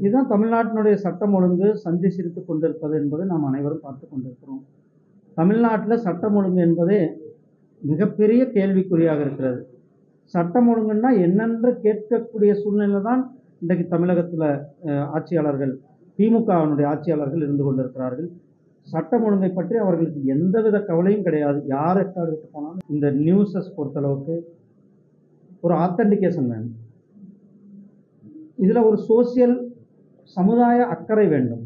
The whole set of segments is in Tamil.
இதுதான் தமிழ்நாட்டினுடைய சட்டம் ஒழுங்கு சந்தி சிரித்து கொண்டிருப்பது என்பது நாம் அனைவரும் பார்த்து கொண்டிருக்கிறோம். தமிழ்நாட்டில் சட்டம் ஒழுங்கு என்பதே மிகப்பெரிய கேள்விக்குறியாக இருக்கிறது. சட்டம் ஒழுங்குன்னா என்னென்று கேட்கக்கூடிய சூழ்நிலை தான் இன்றைக்கு தமிழகத்தில் ஆட்சியாளர்கள், திமுகவினுடைய ஆட்சியாளர்கள் இருந்து கொண்டிருக்கிறார்கள். சட்டம் ஒழுங்கை பற்றி அவர்களுக்கு எந்தவித கவலையும் கிடையாது. யார் எக்காடுக்கு போனாலும் இந்த நியூஸஸ் பொறுத்தளவுக்கு ஒரு ஆத்தன்டிகேஷன் வேணும். இதில் ஒரு சோசியல் சமுதாய அக்கறை வேண்டும்,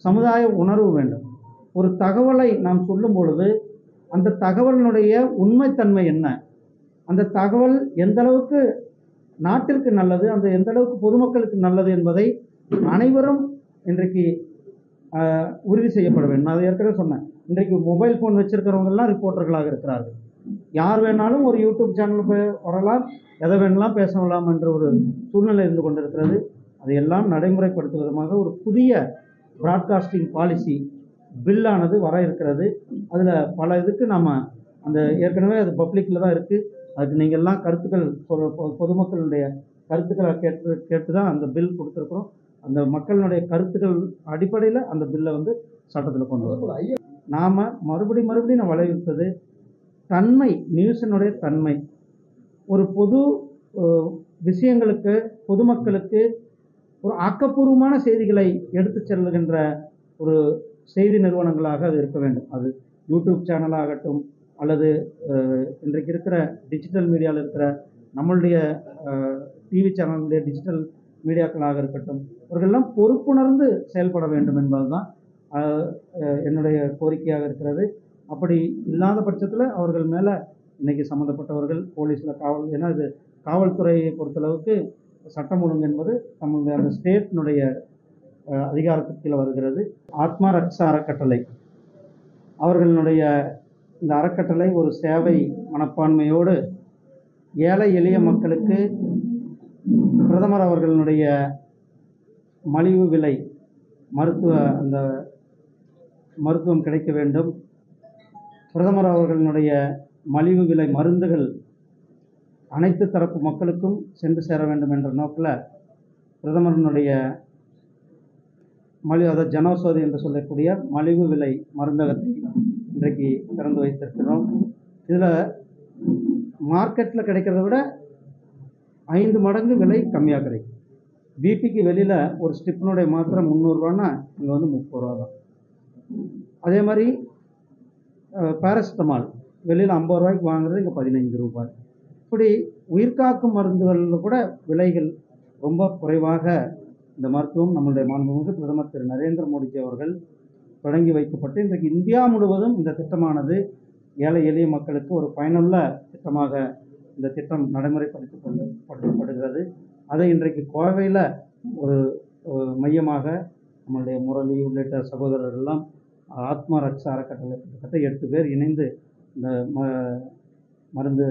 சமுதாய உணர்வு வேண்டும். ஒரு தகவலை நாம் சொல்லும் பொழுது அந்த தகவலினுடைய உண்மைத்தன்மை என்ன, அந்த தகவல் எந்த அளவுக்கு நாட்டிற்கு நல்லது, அந்த எந்த அளவுக்கு பொதுமக்களுக்கு நல்லது என்பதை அனைவரும் இன்றைக்கு உறுதி செய்யப்பட வேண்டும். அதை ஏற்கனவே சொன்னேன். இன்றைக்கு மொபைல் ஃபோன் வச்சிருக்கிறவங்கெல்லாம் ரிப்போர்ட்டர்களாக இருக்கிறார்கள். யார் வேணாலும் ஒரு யூடியூப் சேனல் வரலாம், எதை வேணாலும் பேசலாம் என்ற ஒரு சூழ்நிலை இருந்து கொண்டிருக்கிறது. அதையெல்லாம் நடைமுறைப்படுத்தும் விதமாக ஒரு புதிய பிராட்காஸ்டிங் பாலிசி பில்லானது வர இருக்கிறது. அதில் பல இதுக்கு நாம் அந்த ஏற்கனவே அது பப்ளிக்கில் தான் இருக்குது. அதுக்கு நீங்கள்லாம் கருத்துக்கள் பொதுமக்களுடைய கருத்துக்களை கேட்டு தான் அந்த பில் கொடுத்துருக்குறோம். அந்த மக்களினுடைய கருத்துக்கள் அடிப்படையில் அந்த பில்லை சட்டத்தில் கொண்டு வரோம். நாம் மறுபடியும் நான் வலியுறுத்தது தன்மை, நியூஸினுடைய தன்மை. ஒரு பொது விஷயங்களுக்கு, பொதுமக்களுக்கு ஒரு ஆக்கப்பூர்வமான செய்திகளை எடுத்து செல்லுகின்ற ஒரு செய்தி நிறுவனங்களாக அது இருக்க வேண்டும். அது யூடியூப் சேனலாகட்டும், அல்லது இன்றைக்கு இருக்கிற டிஜிட்டல் மீடியாவில் இருக்கிற நம்மளுடைய டிவி சேனலுடைய டிஜிட்டல் மீடியாக்களாக இருக்கட்டும், அவர்களெல்லாம் பொறுப்புணர்ந்து செயல்பட வேண்டும் என்பதுதான் என்னுடைய கோரிக்கையாக இருக்கிறது. அப்படி இல்லாத பட்சத்தில் அவர்கள் மேலே இன்றைக்கி சம்மந்தப்பட்டவர்கள் போலீஸில் ஏன்னா இது காவல்துறையை பொறுத்தளவுக்கு சட்டம் ஒழுங்கு என்பது நம்மளுடைய அந்த ஸ்டேட்டினுடைய அதிகாரத்துக்கு கீழே வருகிறது. ஆத்மா ரக்ஷா அறக்கட்டளை அவர்களுடைய இந்த அறக்கட்டளை ஒரு சேவை மனப்பான்மையோடு ஏழை எளிய மக்களுக்கு பிரதமர் அவர்களுடைய மலிவு விலை மருத்துவம் கிடைக்க வேண்டும், பிரதமர் அவர்களுடைய மலிவு விலை மருந்துகள் அனைத்து தரப்பு மக்களுக்கும் சென்று சேர வேண்டும் என்ற நோக்கில் பிரதமரினுடைய அதாவது ஜனௌஷதி என்று சொல்லக்கூடிய மலிவு விலை மருந்தகத்தை இன்றைக்கு திறந்து வைத்திருக்கிறோம். இதில் மார்க்கெட்டில் கிடைக்கிறத விட 5 மடங்கு விலை கம்மியாக கிடைக்கும். பிபிக்கு வெளியில் ஒரு ஸ்டிப்னுடைய மாத்திரை 300 ரூபான்னா இங்கே 30 ரூபா தான். அதே மாதிரி பேராசிட்டமால் வெளியில் 50 ரூபாய்க்கு வாங்குறது இங்கே 15 ரூபாய். இப்படி உயிர்காக்கும் மருந்துகளில் கூட விலைகள் ரொம்ப குறைவாக இந்த மருத்துவம் நம்மளுடைய மாண்புமிகு பிரதமர் திரு நரேந்திர மோடிஜி அவர்கள் தொடங்கி வைக்கப்பட்டு இன்றைக்கு இந்தியா முழுவதும் இந்த திட்டமானது ஏழை எளிய மக்களுக்கு ஒரு பயனுள்ள திட்டமாக இந்த திட்டம் நடைமுறைப்படுத்தப்படுகிறது. அதை இன்றைக்கு கோவையில் ஒரு மையமாக நம்மளுடைய முரளி உள்ளிட்ட சகோதரர்கள்லாம் ஆத்மா ரக்ஷா அறக்கட்டளை கிட்டத்தட்ட 8 பேர் இணைந்து இந்த மருந்து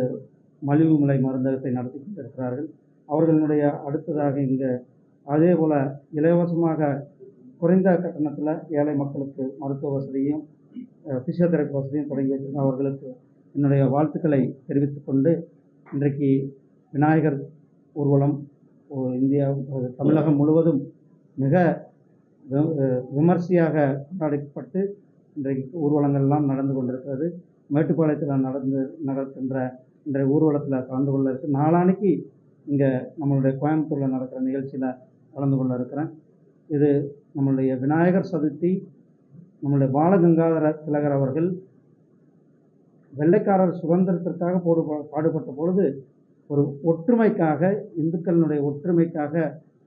மலிவு விலை மருந்தகத்தை நடத்தி கொண்டிருக்கிறார்கள். அவர்களுடைய அடுத்ததாக இங்கே அதே போல் இலவசமாக குறைந்த கட்டணத்தில் ஏழை மக்களுக்கு மருத்துவ வசதியும் ஃபிசியோதெரப்பி வசதியும் தொடங்கி வைத்திருக்க அவர்களுக்கு என்னுடைய வாழ்த்துக்களை தெரிவித்துக் கொண்டு இன்றைக்கு விநாயகர் ஊர்வலம் இந்தியா தமிழகம் முழுவதும் மிக விமர்சையாக கொண்டாடப்பட்டு இன்றைக்கு ஊர்வலங்கள்லாம் நடந்து கொண்டிருக்கிறது. மேட்டுப்பாளையத்தில் நடக்கின்ற இன்றைய ஊர்வலத்தில் கலந்து கொள்ள இருக்கு. நாளானைக்கு இங்கே நம்மளுடைய கோயம்புத்தூரில் நடக்கிற நிகழ்ச்சியில் கலந்து கொள்ள இருக்கிறேன். இது நம்மளுடைய விநாயகர் சதுர்த்தி. நம்மளுடைய பாலகங்காதர திலகர் அவர்கள் வெள்ளைக்காரர் சுதந்திரத்திற்காக பாடுபட்ட பொழுது ஒரு ஒற்றுமைக்காக, இந்துக்களினுடைய ஒற்றுமைக்காக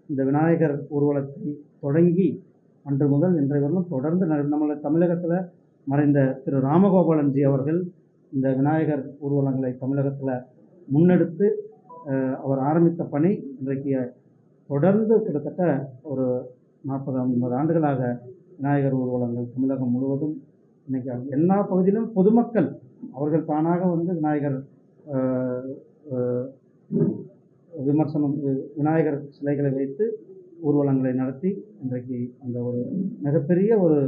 இந்த விநாயகர் ஊர்வலத்தை தொடங்கி அன்று முதல் இன்றைய வரலும் தொடர்ந்து நம்மளுடைய தமிழகத்தில் மறைந்த திரு ராமகோபாலன்ஜி அவர்கள் இந்த விநாயகர் ஊர்வலங்களை தமிழகத்தில் முன்னெடுத்து அவர் ஆரம்பித்த பணி இன்றைக்கு தொடர்ந்து கிட்டத்தட்ட ஒரு 40-50 ஆண்டுகளாக விநாயகர் ஊர்வலங்கள் தமிழகம் முழுவதும் இன்றைக்கி எல்லா பகுதியிலும் பொதுமக்கள் அவர்கள் தானாக விநாயகர் விநாயகர் சிலைகளை வைத்து ஊர்வலங்களை நடத்தி இன்றைக்கு அந்த ஒரு மிகப்பெரிய ஒரு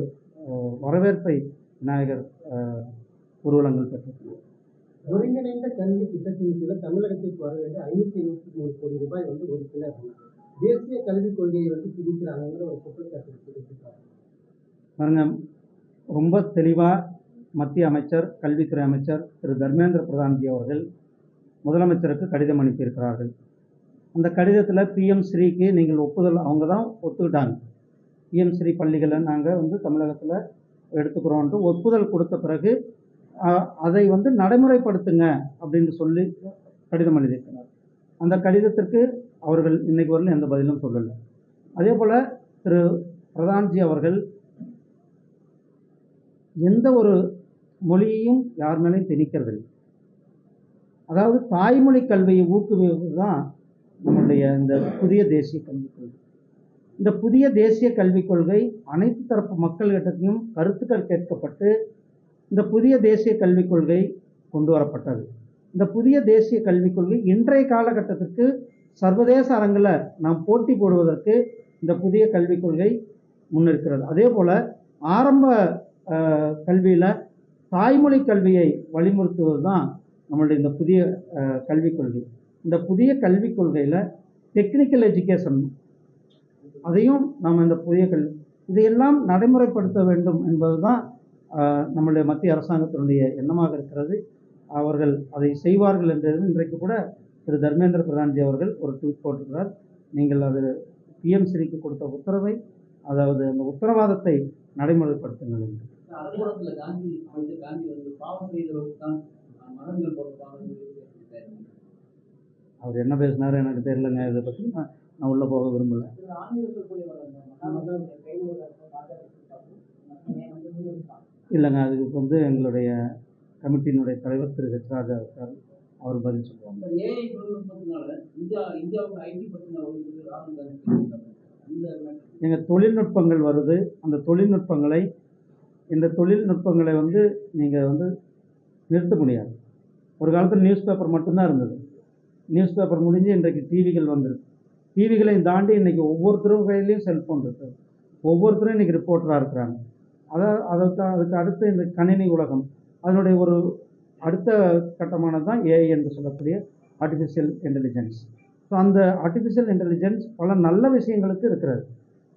வரவேற்பை விநாயகர் ஊர்வலங்கள் பெற்றது. ஒருங்கிணைந்த கல்வி திட்டத்தின் கீழே தமிழகத்திற்கு வர வேண்டிய 523 கோடி ரூபாய் ஒதுக்கினர். தேசிய கல்விக் கொள்கையை திணிக்கிறாங்கிற ஒரு குற்றச்சாட்டு பாருங்க, ரொம்ப தெளிவாக மத்திய அமைச்சர் கல்வித்துறை அமைச்சர் திரு தர்மேந்திர பிரதான்ஜி அவர்கள் முதலமைச்சருக்கு கடிதம் அனுப்பியிருக்கிறார்கள். அந்த கடிதத்தில் பிஎம் ஸ்ரீக்கு நீங்கள் ஒப்புதல், அவங்க தான் ஒத்துக்கிட்டாங்க. பிஎம் ஸ்ரீ பள்ளிகளை நாங்கள் தமிழகத்தில் எடுத்துக்கிறோன்ட்டு ஒப்புதல் கொடுத்த பிறகு அதை நடைமுறைப்படுத்துங்க அப்படின்னு சொல்லி கடிதம் எழுதியிருக்கிறார். அந்த கடிதத்திற்கு அவர்கள் இன்னைக்கு வரலும் எந்த பதிலும் சொல்லலை. அதே போல் திரு பிரதான்ஜி அவர்கள் எந்த ஒரு மொழியையும் யார் மேலேயும் திணிக்கிறதில்லை. அதாவது தாய்மொழி கல்வியை ஊக்குவிப்பது தான் நம்முடைய இந்த புதிய தேசிய கல்விக் கொள்கை. இந்த புதிய தேசிய கல்விக் கொள்கை அனைத்து தரப்பு மக்களிடத்தையும் கருத்துக்கள் கேட்கப்பட்டு இந்த புதிய தேசிய கல்விக் கொள்கை கொண்டு வரப்பட்டது. இந்த புதிய தேசிய கல்விக் கொள்கை இன்றைய காலகட்டத்திற்கு சர்வதேச அரங்கில் நாம் போட்டி போடுவதற்கு இந்த புதிய கல்விக் கொள்கை முன்னிற்கிறது. அதே போல் ஆரம்ப கல்வியில் தாய்மொழி கல்வியை வலியுறுத்துவது தான் நம்மளுடைய இந்த புதிய கல்விக் கொள்கை. இந்த புதிய கல்விக் கொள்கையில் டெக்னிக்கல் எஜுகேஷன் அதையும் நாம் இந்த புதிய இதையெல்லாம் நடைமுறைப்படுத்த வேண்டும் என்பது தான் நம்மளுடைய மத்திய அரசாங்கத்தினுடைய எண்ணமாக இருக்கிறது. அவர்கள் அதை செய்வார்கள் என்றது இன்றைக்கு கூட திரு தர்மேந்திர பிரதான்ஜி அவர்கள் ஒரு ட்வீட் போட்டிருக்கிறார். நீங்கள் அது பிஎம் ஸ்ரீக்கு கொடுத்த உத்தரவை, அதாவது அந்த உத்தரவாதத்தை நடைமுறைப்படுத்துங்கள் என்று. அவர் என்ன பேசினார் எனக்கு தெரியலங்க. இதை பற்றி நான் உள்ளே போக விரும்பலை. இல்லைங்க, அதுக்கு எங்களுடைய கமிட்டியினுடைய தலைவர் திரு ஹெச் ராஜா இருக்கார், அவர் பதில் சொல்லுவாங்க. எங்கள் தொழில்நுட்பங்கள் வருது. அந்த தொழில்நுட்பங்களை நீங்கள் நிறுத்த முடியாது. ஒரு காலத்தில் நியூஸ் பேப்பர் மட்டும்தான் இருந்தது. நியூஸ் பேப்பர் முடிஞ்சு இன்றைக்கு டிவிகள் வந்துருக்கு. டிவிகளையும் தாண்டி இன்றைக்கி ஒவ்வொருத்தரும் கையிலையும் செல்ஃபோன் இருக்குது. ஒவ்வொருத்தரும் இன்றைக்கி ரிப்போர்ட்டராக இருக்கிறாங்க. அதுக்கு அடுத்து இந்த கணினி உலகம், அதனுடைய ஒரு அடுத்த கட்டமானது தான் ஏஐ என்று சொல்லக்கூடிய ஆர்டிஃபிஷியல் இன்டெலிஜென்ஸ். ஸோ அந்த ஆர்டிஃபிஷியல் இன்டெலிஜென்ஸ் பல நல்ல விஷயங்களுக்கு இருக்கிறது.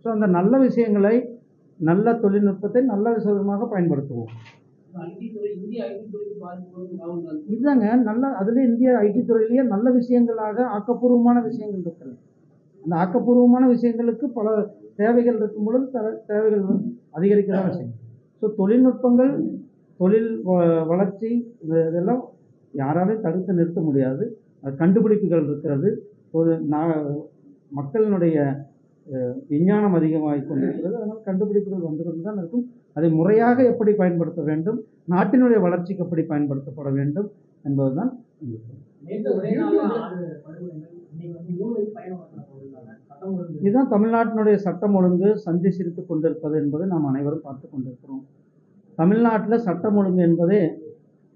ஸோ அந்த நல்ல விஷயங்களை, நல்ல தொழில்நுட்பத்தை நல்ல விதமாக பயன்படுத்துவோம். இதுதாங்க அதுலேயே இந்திய ஐடி துறையிலேயே நல்ல விஷயங்களாக ஆக்கப்பூர்வமான விஷயங்கள் இருக்கிறது. அந்த ஆக்கப்பூர்வமான விஷயங்களுக்கு பல தேவைகள் இருக்கும் பொழுது தேவைகள் அதிகரிக்கிறதா விஷயம். ஸோ தொழில்நுட்பங்கள், தொழில் வளர்ச்சி, இதெல்லாம் யாராலையும் தடுத்து நிறுத்த முடியாது. கண்டுபிடிப்புகள் இருக்கிறது. ஒரு மக்களினுடைய விஞ்ஞானம் அதிகமாகி கொண்டிருக்கிறது. அதனால் கண்டுபிடிப்புகள் வந்து கொண்டு தான் இருக்கும். அதை முறையாக எப்படி பயன்படுத்த வேண்டும், நாட்டினுடைய வளர்ச்சிக்கு எப்படி பயன்படுத்தப்பட வேண்டும் என்பதுதான். இதுதான் தமிழ்நாட்டினுடைய சட்டம் ஒழுங்கு சந்தி சிரித்து கொண்டிருப்பது என்பது நாம் அனைவரும் பார்த்து கொண்டிருக்கிறோம். தமிழ்நாட்டில் சட்டம் ஒழுங்கு என்பதே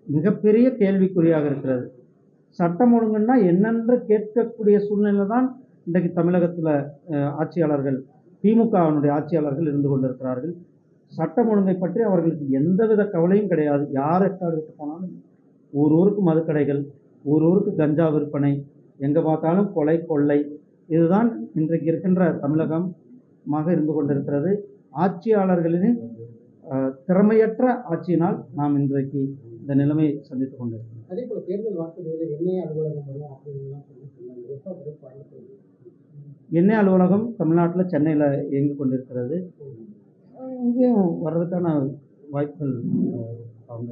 மிகப்பெரிய கேள்விக்குறியாக இருக்கிறது. சட்டம் ஒழுங்குன்னா என்னென்று கேட்கக்கூடிய சூழ்நிலை தான் இன்றைக்கு தமிழகத்தில் ஆட்சியாளர்கள், திமுகவினுடைய ஆட்சியாளர்கள் இருந்து கொண்டிருக்கிறார்கள். சட்டம் ஒழுங்கை பற்றி அவர்களுக்கு எந்தவித கவலையும் கிடையாது. யார் எட்டாடுகிட்டு போனாலும் ஒரு ஊருக்கு மதுக்கடைகள், ஒரு ஊருக்கு கஞ்சா விற்பனை, எங்கே பார்த்தாலும் கொலை கொள்ளை, இதுதான் இன்றைக்கு இருக்கின்ற தமிழகமாக இருந்து கொண்டிருக்கிறது. ஆட்சியாளர்களின் திறமையற்ற ஆட்சியினால் நாம் இன்றைக்கு இந்த நிலைமையை சந்தித்துக் கொண்டிருக்கிறோம். அதே போல தேர்தல் வாக்குறுதியில் எண்ணெய் அலுவலகம் வரும் அப்படின்லாம் எண்ணெய் அலுவலகம் தமிழ்நாட்டில் சென்னையில் இயங்கிக் கொண்டிருக்கிறது. இங்கேயும் வர்றதுக்கான வாய்ப்புகள் அவங்க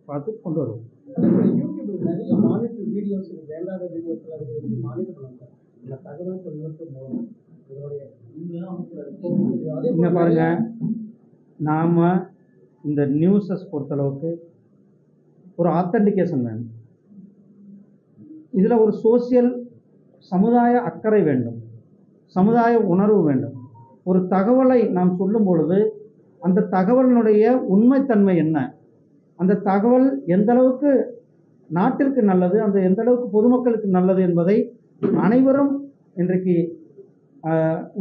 பார்த்து கொண்டு வருவோம். யூடியூபில் நிறைய மானிட்டர் வீடியோஸ், வேண்டாத வீடியோஸ் மானிட்டர் தகவல் தொழில்நுட்பம் மூலம் இங்கே பாருங்க, நாம் இந்த நியூஸஸ் பொறுத்தளவுக்கு ஒரு ஆத்தன்டிகேஷன் வேணும். இதில் ஒரு சோசியல் சமுதாய அக்கறை வேண்டும், சமுதாய உணர்வு வேண்டும். ஒரு தகவலை நாம் சொல்லும் பொழுது அந்த தகவலினுடைய உண்மைத்தன்மை என்ன, அந்த தகவல் எந்த அளவுக்கு நாட்டிற்கு நல்லது, அந்த எந்த அளவுக்கு பொதுமக்களுக்கு நல்லது என்பதை அனைவரும் இன்றைக்கு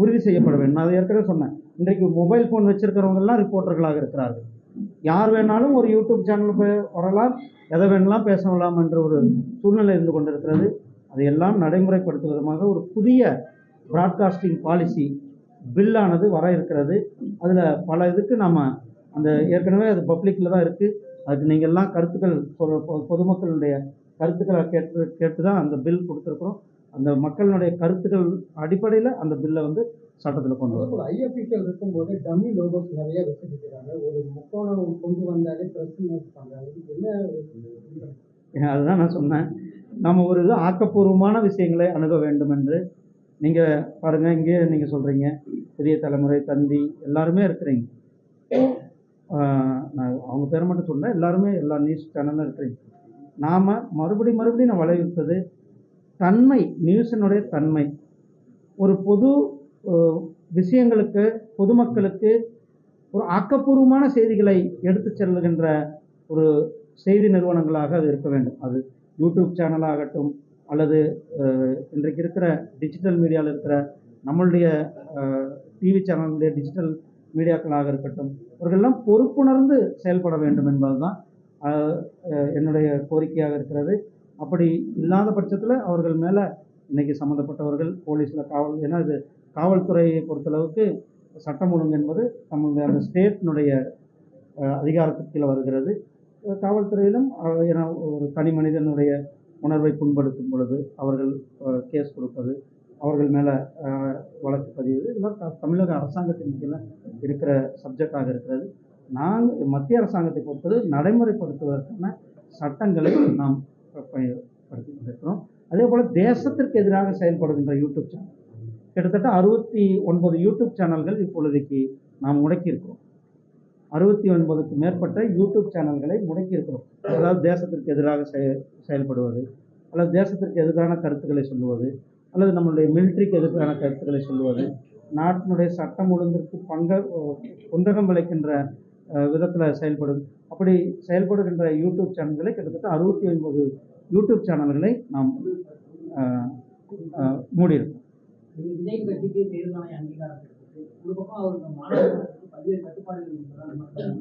உறுதி செய்யப்பட வேண்டும். அதை ஏற்கனவே சொன்னேன். இன்றைக்கு மொபைல் ஃபோன் வச்சிருக்கிறவங்கெல்லாம் ரிப்போர்ட்டர்களாக இருக்கிறார்கள். யார் வேணாலும் ஒரு யூடியூப் சேனல் வரலாம், எதை வேணாலும் பேசலாம் என்ற ஒரு சூழ்நிலை இருந்து கொண்டிருக்கிறது. அதையெல்லாம் நடைமுறைப்படுத்தும் விதமாக ஒரு புதிய ப்ராட்காஸ்டிங் பாலிசி பில்லானது வர இருக்கிறது. அதில் பல இதுக்கு நாம் அந்த ஏற்கனவே அது பப்ளிக்கில் தான் இருக்குது. அதுக்கு நீங்கள் எல்லாம் கருத்துக்கள் பொதுமக்களுடைய கருத்துக்களை கேட்டு தான் அந்த பில் கொடுத்துருக்குறோம். அந்த மக்களினுடைய கருத்துக்கள் அடிப்படையில் அந்த பில்லை வந்து சட்டத்தில் கொண்டு வரும். ஐஎஃப்எஸ்எல் இருக்கும்போது டம்மி லோகோஸ் நிறைய வச்சுருக்கிறாங்க. ஒரு முக்கோணம் கொண்டு வந்தாலே பிரச்சனை பண்ணுறாங்க. இதுக்கு என்ன? அதுதான் நான் சொன்னேன், நம்ம ஒரு இது ஆக்கப்பூர்வமான விஷயங்களை அணுக வேண்டும் என்று. நீங்கள் பாருங்கள், இங்கேயே நீங்கள் சொல்கிறீங்க புதிய தலைமுறை, தந்தி எல்லாருமே இருக்கிறீங்க. நான் அவங்க பேரை மட்டும் சொன்னேன், எல்லாருமே எல்லா நியூஸ் சேனலும் இருக்கிறீங்க. நாம் மறுபடியும் நான் வலியுறுத்தது தன்மை, நியூஸினுடைய தன்மை. ஒரு பொது விஷயங்களுக்கு, பொதுமக்களுக்கு ஒரு ஆக்கப்பூர்வமான செய்திகளை எடுத்து செல்லுகின்ற ஒரு செய்தி நிறுவனங்களாக அது இருக்க வேண்டும். அது யூடியூப் சேனலாகட்டும், அல்லது இன்றைக்கு இருக்கிற டிஜிட்டல் மீடியாவில் இருக்கிற நம்மளுடைய டிவி சேனலுடைய டிஜிட்டல் மீடியாக்களாக இருக்கட்டும், அவர்களெல்லாம் பொறுப்புணர்ந்து செயல்பட வேண்டும் என்பது தான் என்னுடைய கோரிக்கையாக இருக்கிறது. அப்படி இல்லாத பட்சத்தில் அவர்கள் மேலே இன்றைக்கி சம்மந்தப்பட்டவர்கள் போலீஸில் ஏன்னா இது காவல்துறையை பொறுத்தளவுக்கு சட்டம் ஒழுங்கு என்பது நம்மளுடைய அந்த ஸ்டேட்டினுடைய அதிகாரத்துக்கு கீழே வருகிறது. காவல்துறையிலும் ஏன்னா ஒரு தனி மனிதனுடைய உணர்வை புண்படுத்தும் பொழுது அவர்கள் கேஸ் கொடுப்பது, அவர்கள் மேலே வழக்கு பதிவு, இதெல்லாம் தமிழக அரசாங்கத்தின் கீழே இருக்கிற சப்ஜெக்டாக இருக்கிறது. நாங்கள் மத்திய அரசாங்கத்தை பொறுத்தது நடைமுறைப்படுத்துவதற்கான சட்டங்களை நாம் படுத்தி கொண்டிருக்கிறோம். அதே போல் தேசத்திற்கு எதிராக செயல்படுகின்ற யூடியூப் சேனல் கிட்டத்தட்ட 69 யூடியூப் சேனல்கள் இப்பொழுதைக்கு நாம் முடக்கியிருக்கிறோம். 69க்கு மேற்பட்ட யூடியூப் சேனல்களை முடக்கியிருக்கிறோம். அதாவது தேசத்திற்கு எதிராக செயல்படுவது, அல்லது தேசத்திற்கு எதிரான கருத்துக்களை சொல்லுவது, அல்லது நம்மளுடைய மிலிட்ரிக்கு எதிரான கருத்துக்களை சொல்லுவது, நாட்டினுடைய சட்டம் ஒழுங்கிற்கு குந்தகம் விளைக்கின்ற விதத்தில் செயல்படுது. அப்படி செயல்படுகின்ற யூடியூப் சேனல்களை கிட்டத்தட்ட 69 யூடியூப் சேனல்களை நாம் மூடியிருக்கோம். விஜய் கட்சிக்கு தேர்தல் ஆணைய அங்கீகாரம் கிடைத்தது. ஒரு பக்கம் அவருக்கு மாநாடுகளுக்கு பல்வேறு கட்டுப்பாடுகள்.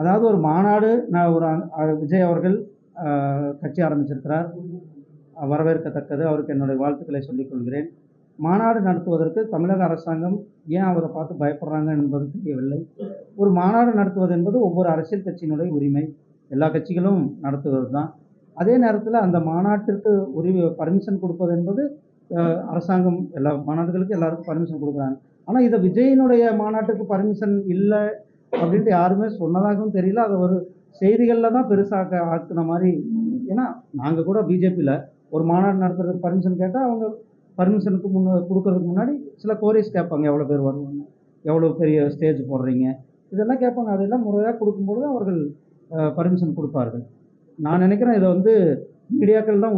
அதாவது ஒரு மாநாடு, நான் ஒரு விஜய் அவர்கள் கட்சி ஆரம்பிச்சிருக்கிறார், வரவேற்கத்தக்கது. அவருக்கு என்னுடைய வாழ்த்துக்களை சொல்லிக் கொள்கிறேன். மாநாடு நடத்துவதற்கு தமிழக அரசாங்கம் ஏன் அவரை பார்த்து பயப்படுறாங்க என்பது தெரியவில்லை. ஒரு மாநாடு நடத்துவது என்பது ஒவ்வொரு அரசியல் கட்சியினுடைய உரிமை, எல்லா கட்சிகளும் நடத்துவது தான். அதே நேரத்தில் அந்த மாநாட்டிற்கு பர்மிஷன் கொடுப்பது என்பது அரசாங்கம் எல்லா மாநாடுகளுக்கும் எல்லாருக்கும் பர்மிஷன் கொடுக்குறாங்க. ஆனால் இதை விஜயினுடைய மாநாட்டுக்கு பர்மிஷன் இல்லை அப்படின்ட்டு யாருமே சொன்னதாகவும் தெரியல. அதை ஒரு செய்திகளில் தான் பெருசாக ஆக்குன மாதிரி. ஏன்னா நாங்கள் கூட பிஜேபியில் ஒரு மாநாடு நடத்துறதுக்கு பர்மிஷன் கேட்டால் அவங்க பர்மிஷனுக்கு கொடுக்கறதுக்கு முன்னாடி சில கோரிஸ் கேட்பாங்க, எவ்வளோ பேர் வருவாங்க, எவ்வளோ பெரிய ஸ்டேஜ் போடுறீங்க, இதெல்லாம் கேட்பாங்க. அதெல்லாம் முறையாக கொடுக்கும்பொழுது அவர்கள் பர்மிஷன் கொடுப்பார்கள். நான் நினைக்கிறேன் இதை வந்து மீடியாக்கள் தான்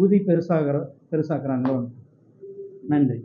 ஊதி பெருசாக்குறாங்களோ. நன்றி.